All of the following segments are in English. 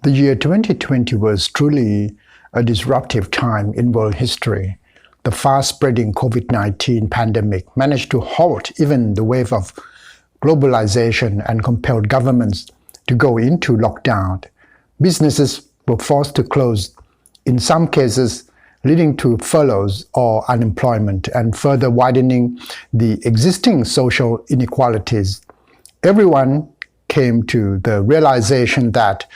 The year 2020 was truly a disruptive time in world history. The fast-spreading COVID-19 pandemic managed to halt even the wave of globalization and compelled governments to go into lockdown. Businesses were forced to close, in some cases leading to furloughs or unemployment and further widening the existing social inequalities. Everyone came to the realization that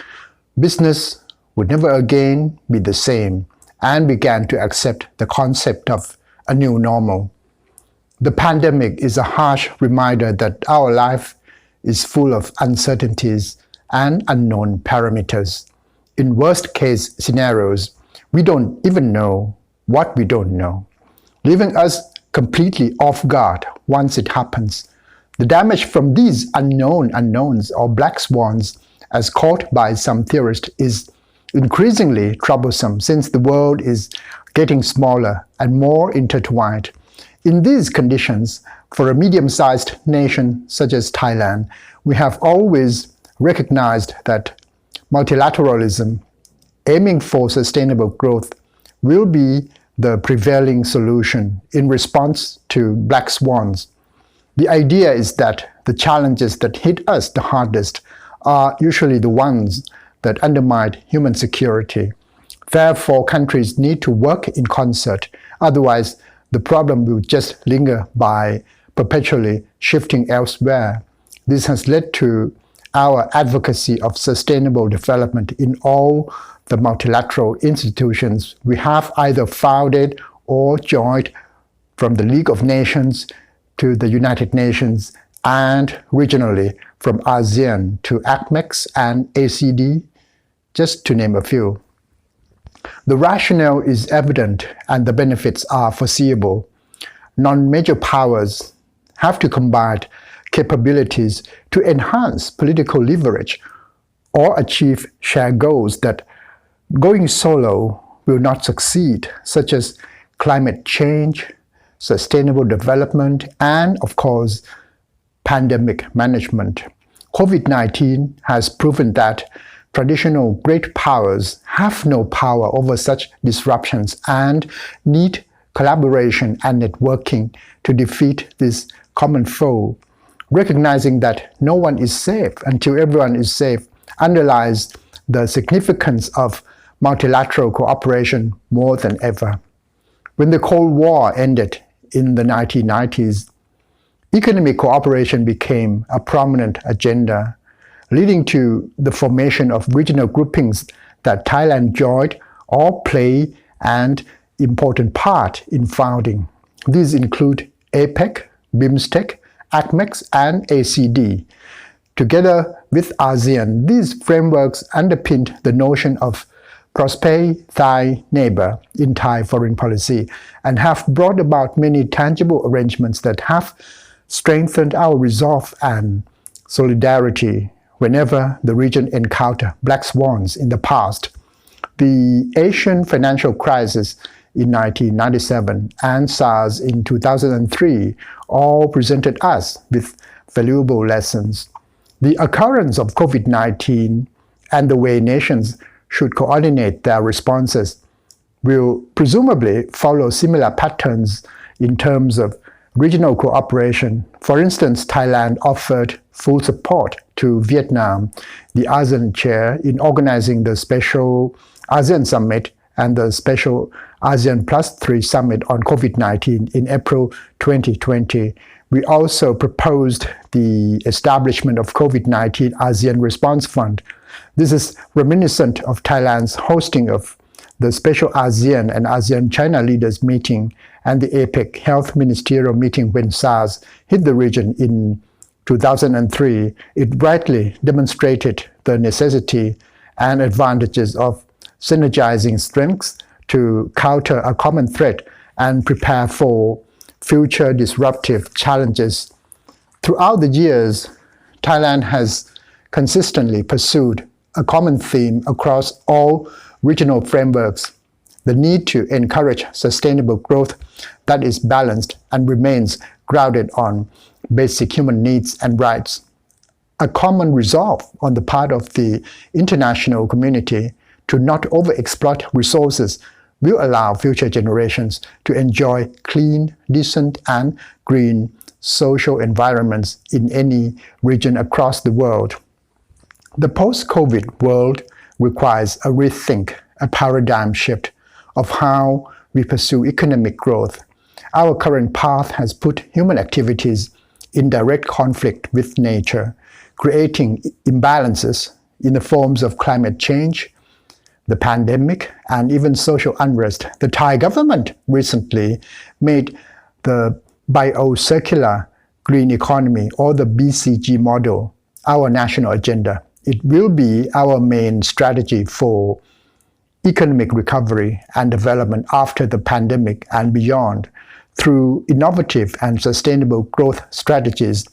business would never again be the same and began to accept the concept of a new normal. The pandemic is a harsh reminder that our life is full of uncertainties and unknown parameters. In worst-case scenarios, we don't even know what we don't know, leaving us completely off guard once it happens. The damage from these unknown unknowns or black swans, as called by some theorists, is increasingly troublesome since the world is getting smaller and more intertwined. In these conditions, for a medium-sized nation such as Thailand, we have always recognized that multilateralism, aiming for sustainable growth, will be the prevailing solution in response to black swans. The idea is that the challenges that hit us the hardest are usually the ones that undermine human security. Therefore, countries need to work in concert, otherwise the problem will just linger by perpetually shifting elsewhere. This has led to our advocacy of sustainable development in all the multilateral institutions we have either founded or joined, from the League of Nations to the United Nations, and regionally from ASEAN to ACMEX and ACD, just to name a few. The rationale is evident and the benefits are foreseeable. Non-major powers have to combine capabilities to enhance political leverage or achieve shared goals that going solo will not succeed, such as climate change, sustainable development, and, of course, pandemic management. COVID-19 has proven that traditional great powers have no power over such disruptions and need collaboration and networking to defeat this common foe. Recognizing that no one is safe until everyone is safe underlies the significance of multilateral cooperation more than ever. When the Cold War ended in the 1990s, economic cooperation became a prominent agenda, leading to the formation of regional groupings that Thailand joined or played an important part in founding. These include APEC, BIMSTEC, ACMEX, and ACD. Together with ASEAN, these frameworks underpinned the notion of prospect thy neighbor in Thai foreign policy and have brought about many tangible arrangements that have strengthened our resolve and solidarity whenever the region encountered black swans in the past. The Asian financial crisis in 1997 and SARS in 2003 all presented us with valuable lessons. The occurrence of COVID-19 and the way nations should coordinate their responses will presumably follow similar patterns in terms of regional cooperation. For instance, Thailand offered full support to Vietnam, the ASEAN chair, in organizing the Special ASEAN Summit and the Special ASEAN Plus 3 Summit on COVID-19 in April 2020. We also proposed the establishment of COVID-19 ASEAN Response Fund. This is reminiscent of Thailand's hosting of the Special ASEAN and ASEAN-China leaders meeting and the APEC Health Ministerial meeting when SARS hit the region in 2003. It brightly demonstrated the necessity and advantages of synergizing strengths to counter a common threat and prepare for future disruptive challenges. Throughout the years, Thailand has consistently pursued a common theme across all regional frameworks: the need to encourage sustainable growth that is balanced and remains grounded on basic human needs and rights. A common resolve on the part of the international community to not overexploit resources will allow future generations to enjoy clean, decent, and green social environments in any region across the world. The post-COVID world requires a rethink, a paradigm shift of how we pursue economic growth. Our current path has put human activities in direct conflict with nature, creating imbalances in the forms of climate change, the pandemic, and even social unrest. The Thai government recently made the biocircular green economy, or the BCG model, our national agenda. It will be our main strategy for economic recovery and development after the pandemic and beyond, through innovative and sustainable growth strategies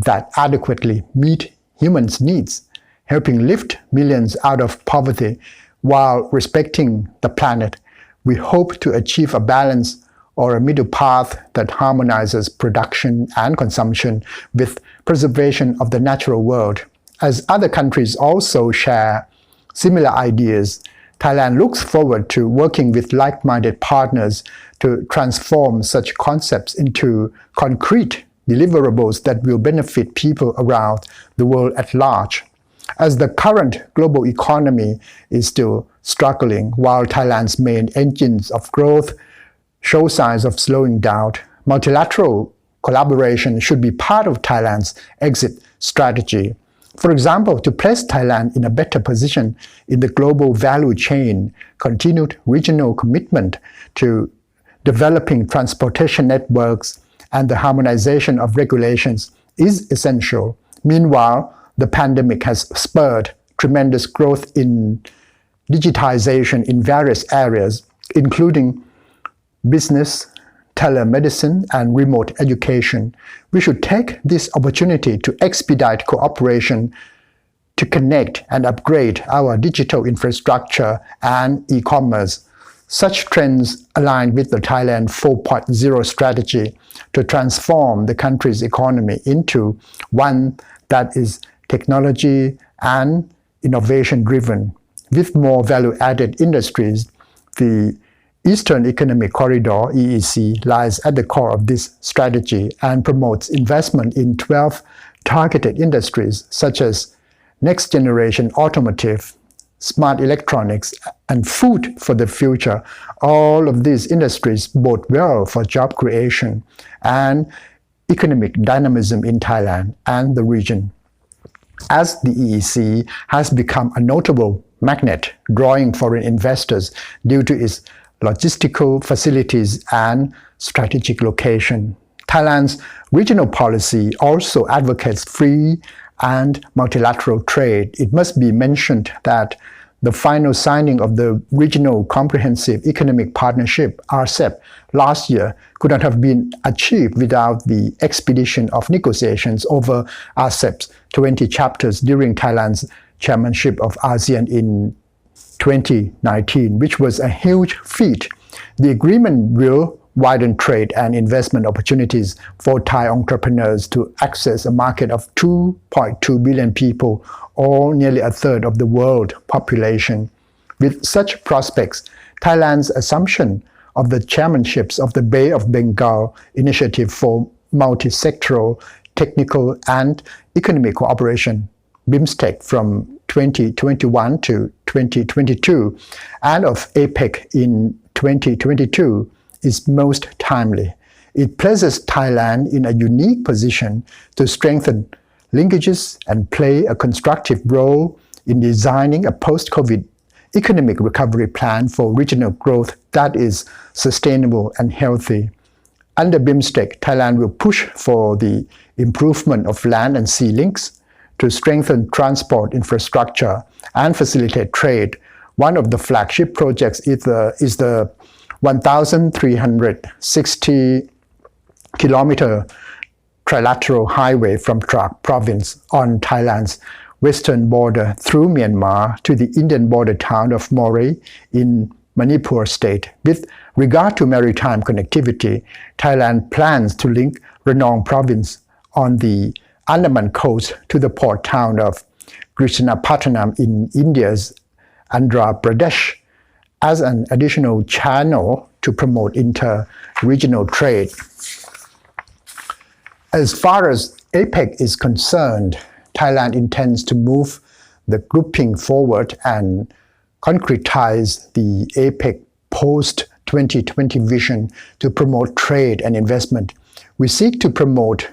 that adequately meet humans' needs, helping lift millions out of poverty while respecting the planet. We hope to achieve a balance or a middle path that harmonizes production and consumption with preservation of the natural world. As other countries also share similar ideas, Thailand looks forward to working with like-minded partners to transform such concepts into concrete deliverables that will benefit people around the world at large. As the current global economy is still struggling, while Thailand's main engines of growth show signs of slowing down, multilateral collaboration should be part of Thailand's exit strategy. For example, to place Thailand in a better position in the global value chain, continued regional commitment to developing transportation networks and the harmonization of regulations is essential. Meanwhile, the pandemic has spurred tremendous growth in digitization in various areas, including business, telemedicine, and remote education. We should take this opportunity to expedite cooperation to connect and upgrade our digital infrastructure and e-commerce. Such trends align with the Thailand 4.0 strategy to transform the country's economy into one that is technology and innovation-driven. With more value-added industries, the Eastern Economic Corridor (EEC) lies at the core of this strategy and promotes investment in 12 targeted industries such as next-generation automotive, smart electronics, and food for the future. All of these industries bode well for job creation and economic dynamism in Thailand and the region. As the EEC has become a notable magnet drawing foreign investors due to its logistical facilities and strategic location. Thailand's regional policy also advocates free and multilateral trade. It must be mentioned that the final signing of the Regional Comprehensive Economic Partnership (RCEP) last year could not have been achieved without the expedition of negotiations over RCEP's 20 chapters during Thailand's chairmanship of ASEAN in 2019, which was a huge feat. The agreement will widen trade and investment opportunities for Thai entrepreneurs to access a market of 2.2 billion people, or nearly a third of the world population. With such prospects, Thailand's assumption of the chairmanships of the Bay of Bengal Initiative for Multisectoral, Technical and Economic Cooperation (BIMSTEC) from 2021 to 2022 and of APEC in 2022 is most timely. It places Thailand in a unique position to strengthen linkages and play a constructive role in designing a post-COVID economic recovery plan for regional growth that is sustainable and healthy. Under BIMSTEC, Thailand will push for the improvement of land and sea links to strengthen transport infrastructure and facilitate trade. One of the flagship projects is the 1,360 kilometer trilateral highway from Trak province on Thailand's western border through Myanmar to the Indian border town of Moreh in Manipur state. With regard to maritime connectivity, Thailand plans to link Ranong province on the Andaman coast to the port town of Krishnapatnam in India's Andhra Pradesh as an additional channel to promote inter-regional trade. As far as APEC is concerned, Thailand intends to move the grouping forward and concretize the APEC post-2020 vision to promote trade and investment. We seek to promote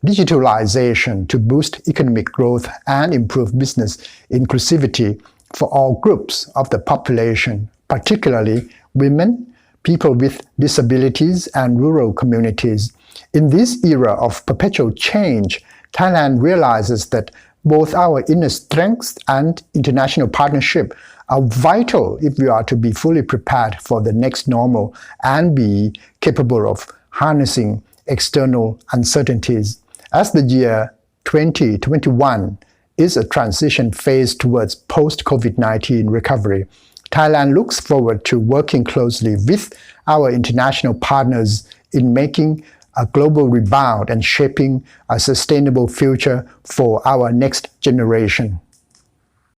digitalization to boost economic growth and improve business inclusivity for all groups of the population, particularly women, people with disabilities, and rural communities. In this era of perpetual change, Thailand realizes that both our inner strengths and international partnership are vital if we are to be fully prepared for the next normal and be capable of harnessing external uncertainties. As the year 2021 is a transition phase towards post-COVID-19 recovery, Thailand looks forward to working closely with our international partners in making a global rebound and shaping a sustainable future for our next generation.